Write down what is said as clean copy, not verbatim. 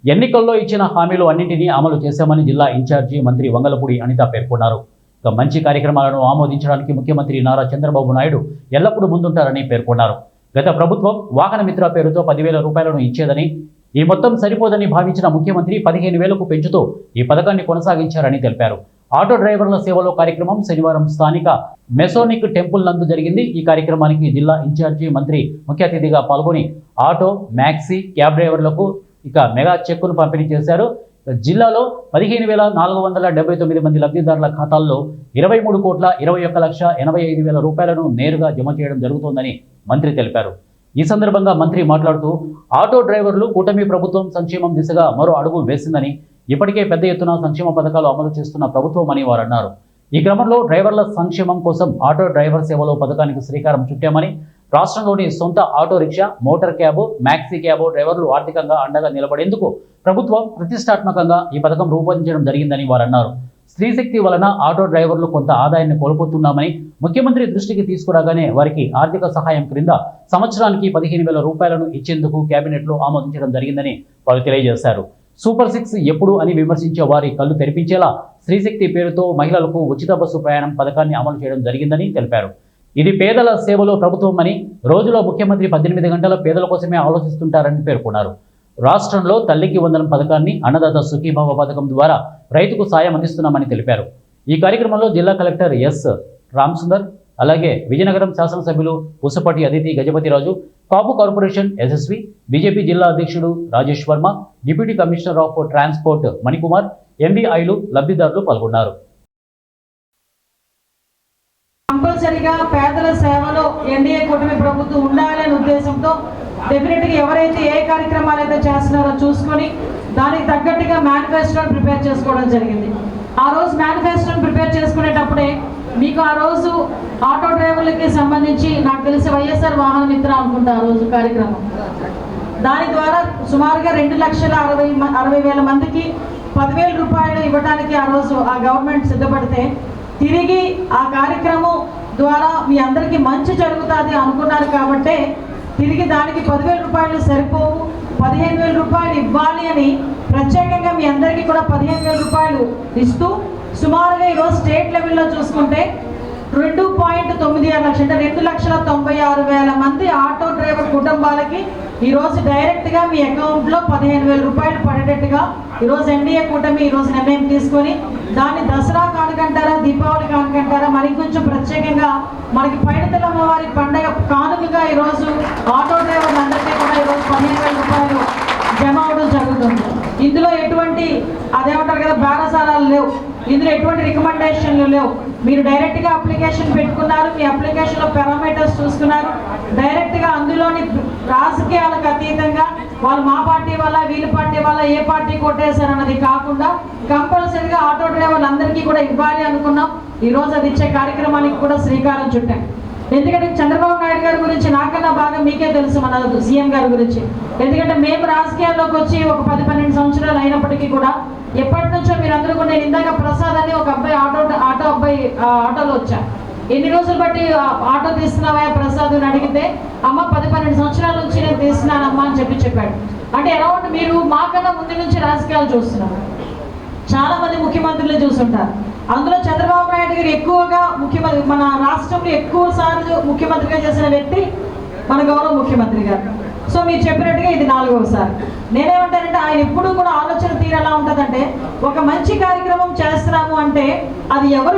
ఎన్నికల్లో ఇచ్చిన హామీలు అన్నింటినీ అమలు చేశామని జిల్లా ఇన్ఛార్జి మంత్రి వంగలపూడి అనిత పేర్కొన్నారు. మంచి కార్యక్రమాలను ఆమోదించడానికి ముఖ్యమంత్రి నారా చంద్రబాబు నాయుడు ఎల్లప్పుడూ ముందుంటారని పేర్కొన్నారు. గత ప్రభుత్వం వాహన మిత్ర పేరుతో 10,000 రూపాయలను ఇచ్చేదని, ఈ మొత్తం సరిపోదని భావించిన ముఖ్యమంత్రి 15,000కు పెంచుతూ ఈ పథకాన్ని కొనసాగించారని తెలిపారు. ఆటో డ్రైవర్ల సేవలో కార్యక్రమం శనివారం స్థానిక మెసోనిక్ టెంపుల్ నందు జరిగింది. ఈ కార్యక్రమానికి జిల్లా ఇన్ఛార్జి మంత్రి ముఖ్య అతిథిగా పాల్గొని ఆటో, మ్యాక్సీ, క్యాబ్ డ్రైవర్లకు మెగా చెక్కును పంపిణీ చేశారు. జిల్లాలో 15,479 మంది లబ్ధిదారుల ఖాతాల్లో 23,21,85,000 రూపాయలను నేరుగా జమ చేయడం జరుగుతోందని మంత్రి తెలిపారు. ఈ సందర్భంగా మంత్రి మాట్లాడుతూ ఆటో డ్రైవర్లు కూటమి ప్రభుత్వం సంక్షేమం దిశగా మరో అడుగు వేసిందని, ఇప్పటికే పెద్ద ఎత్తున సంక్షేమ పథకాలు అమలు చేస్తున్న ప్రభుత్వం అని వారు అన్నారు. ఈ క్రమంలో డ్రైవర్ల సంక్షేమం కోసం ఆటో డ్రైవర్ సేవలో పథకానికి శ్రీకారం చుట్టామని, రాష్ట్రంలోని సొంత auto rickshaw, motor cab, maxi cab డ్రైవర్లు ఆర్థికంగా అండగా నిలబడేందుకు ప్రభుత్వం ప్రతిష్టాత్మకంగా ఈ పథకం రూపొందించడం జరిగిందని వారు అన్నారు. స్త్రీశక్తి వలన ఆటో డ్రైవర్లు కొంత ఆదాయాన్ని కోల్పోతున్నామని ముఖ్యమంత్రి దృష్టికి తీసుకురాగానే వారికి ఆర్థిక సహాయం క్రింద సంవత్సరానికి 15,000 రూపాయలను ఇచ్చేందుకు కేబినెట్లో ఆమోదించడం జరిగిందని వారు తెలియజేశారు. సూపర్ 6 ఎప్పుడు అని విమర్శించే వారి కళ్ళు తెరిపించేలా స్త్రీశక్తి పేరుతో మహిళలకు ఉచిత బస్సు ప్రయాణం పథకాన్ని అమలు చేయడం జరిగిందని తెలిపారు. ఇది పేదల సేవలో ప్రభుత్వం అని, రోజులో ముఖ్యమంత్రి 18 గంటల పేదల కోసమే ఆలోచిస్తుంటారని పేర్కొన్నారు. రాష్ట్రంలో తల్లికి వందనం పథకాన్ని, అన్నదాత సుఖీభావ పథకం ద్వారా రైతుకు సాయం అందిస్తున్నామని తెలిపారు. ఈ కార్యక్రమంలో జిల్లా కలెక్టర్ ఎస్ రామసుందర్, అలాగే విజయనగరం శాసనసభ్యులు Pusapati Aditi Gajapathiraju, Kapu corporation SSV, BJP జిల్లా అధ్యక్షుడు Rajesh Varma, deputy commissioner of transport Manikumar, ఎంవీఐలు, లబ్ధిదారులు పాల్గొన్నారు. కంపల్సరిగా పేదల సేవలో ఎన్డీఏ కూటమి ప్రభుత్వం ఉండాలనే ఉద్దేశంతో డెఫినెట్గా ఎవరైతే ఏ కార్యక్రమాలు అయితే చేస్తున్నారో చూసుకొని దానికి తగ్గట్టుగా మేనిఫెస్టోని ప్రిపేర్ చేసుకోవడం జరిగింది. ఆ రోజు మేనిఫెస్టోని ప్రిపేర్ చేసుకునేటప్పుడే మీకు ఆ రోజు ఆటో డ్రైవర్లకి సంబంధించి నాకు తెలిసి వైఎస్ఆర్ వాహన మిత్ర అనుకుంటా ఆ రోజు కార్యక్రమం, దాని ద్వారా సుమారుగా 2,60,000 మందికి 10,000 రూపాయలు ఇవ్వడానికి ఆ రోజు ఆ గవర్నమెంట్ సిద్ధపడితే, తిరిగి ఆ కార్యక్రమం ద్వారా మీ అందరికీ మంచి జరుగుతుంది అనుకున్నారు కాబట్టి తిరిగి దానికి 10,000 రూపాయలు సరిపోవు, 15,000 రూపాయలు ఇవ్వాలి అని ప్రత్యేకంగా మీ అందరికీ కూడా 15,000 రూపాయలు ఇస్తూ సుమారుగా ఈరోజు స్టేట్ లెవెల్లో చూసుకుంటే 2.96 లక్షలు అంటే 2,96,000 మంది ఆటో డ్రైవర్ కుటుంబాలకి ఈరోజు డైరెక్ట్గా మీ అకౌంట్లో 15,000 రూపాయలు పడేటట్టుగా ఈరోజు ఎన్డీఏ కూటమి ఈరోజు నిర్ణయం తీసుకొని దాన్ని దసరా కానుకంటారా, దీపావళి కానుకంటారా, మరి కొంచెం ప్రత్యేకంగా మనకి పైడితల్లమ్మ వారి పండగ కానుకగా ఈరోజు ఆటో డ్రైవర్లందరికీ కూడా ఈరోజు 15,000 రూపాయలు జమ అవడం జరుగుతుంది. ఇందులో ఎటువంటి అదేమంటారు కదా బేరసారాలు లేవు, ఇందులో ఎటువంటి రికమెండేషన్లు లేవు. మీరు డైరెక్ట్గా అప్లికేషన్ పెట్టుకున్నారు, మీ అప్లికేషన్లో పారామీటర్స్ చూసుకున్నారు, డైరెక్ట్గా అందులోని రాజకీయాలకు అతీతంగా వాళ్ళు మా పార్టీ వల్ల, వీళ్ళ పార్టీ వల్ల, ఏ పార్టీ కొట్టేశారన్నది కాకుండా కంపల్సరీగా ఆటో డ్రైవర్లందరికీ కూడా ఇవ్వాలి అనుకున్నాం. ఈరోజు అది ఇచ్చే కార్యక్రమానికి కూడా శ్రీకారం చుట్టాం. ఎందుకంటే చంద్రబాబు నాయుడు గారి గురించి నాకన్నా బాగా మీకే తెలుసు, మన సీఎం గారి గురించి. ఎందుకంటే మేము రాజకీయాల్లోకి వచ్చి ఒక 10-12 సంవత్సరాలు అయినప్పటికీ కూడా ఎప్పటి నుంచో మీరందరూ కూడా, నేను ఇందాక ప్రసాద్ అని ఒక అబ్బాయి ఆటోలో వచ్చా, ఎన్ని రోజులు బట్టి ఆటో తీస్తున్నావా ప్రసాద్ అని అడిగితే, అమ్మ 10-12 సంవత్సరాల నుంచి నేను తీస్తున్నానమ్మా అని చెప్పాడు. అంటే అరౌండ్ మీరు మాకన్నా ముందు నుంచి రాజకీయాలు చూస్తున్నారు, చాలా మంది ముఖ్యమంత్రులు చూస్తుంటారు. అందులో చంద్రబాబు నాయుడు గారు ఎక్కువగా ముఖ్యమంత్రి, మన రాష్ట్రంలో ఎక్కువ సార్లు ముఖ్యమంత్రిగా చేసిన వ్యక్తి మన గౌరవ ముఖ్యమంత్రి గారు. సో మీరు చెప్పినట్టుగా ఇది 4వసారి. నేనేమంటానంటే ఆయన ఎప్పుడూ కూడా ఆలోచన తీరు ఎలా ఉంటుందంటే, ఒక మంచి కార్యక్రమం చేస్తున్నాము అంటే అది ఎవరు